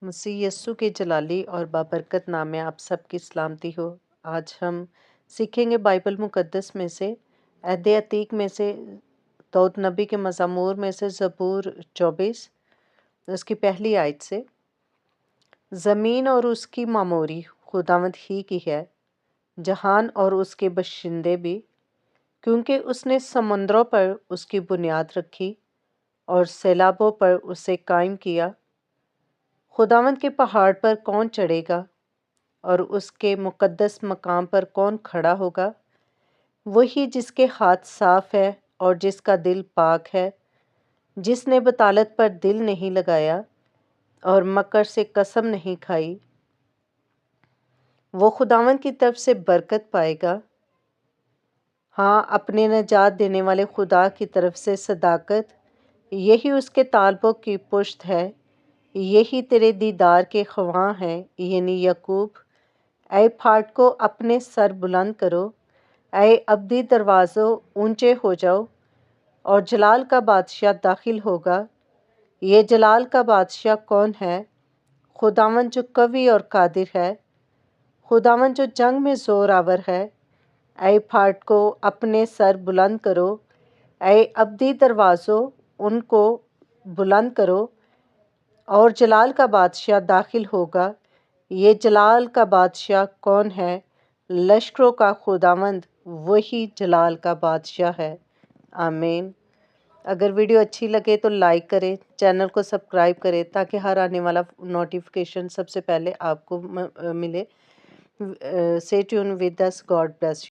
मसीह यस्सु के जलाली और बाबरकत नाम में आप सबकी सलामती हो। आज हम सीखेंगे बाइबल मुकद्दस में से अहद अतीक में से दाऊद नबी के मज़मूर में से ज़बूर 24 उसकी पहली आयत से। ज़मीन और उसकी मामोरी खुदावंद ही की है, जहान और उसके बशिंदे भी, क्योंकि उसने समुद्रों पर उसकी बुनियाद रखी और सैलाबों पर उसे कायम किया। खुदावंद के पहाड़ पर कौन चढ़ेगा और उसके मुकद्दस मकाम पर कौन खड़ा होगा? वही जिसके हाथ साफ है और जिसका दिल पाक है, जिसने बतालत पर दिल नहीं लगाया और मकर से कसम नहीं खाई। वो खुदावंद की तरफ से बरकत पाएगा। हाँ, अपने नजात देने वाले खुदा की तरफ से सदाकत, यही उसके तालबों की पुश्त है। यही तेरे दीदार के ख्वां हैं, यानी यकूब। ऐ फाटको अपने सर बुलंद करो, ऐ अब्दी दरवाज़ों ऊंचे हो जाओ, और जलाल का बादशाह दाखिल होगा। ये जलाल का बादशाह कौन है? खुदावंद जो कवी और कादिर है, खुदावंद जो जंग में ज़ोर आवर है। ऐ फाटको अपने सर बुलंद करो, ऐ अब्दी दरवाज़ों उनको बुलंद करो, और जलाल का बादशाह दाखिल होगा। ये जलाल का बादशाह कौन है? लश्करों का खुदावंद, वही जलाल का बादशाह है। आमीन। अगर वीडियो अच्छी लगे तो लाइक करें, चैनल को सब्सक्राइब करें ताकि हर आने वाला नोटिफिकेशन सबसे पहले आपको मिले। Stay tune with us. God bless you.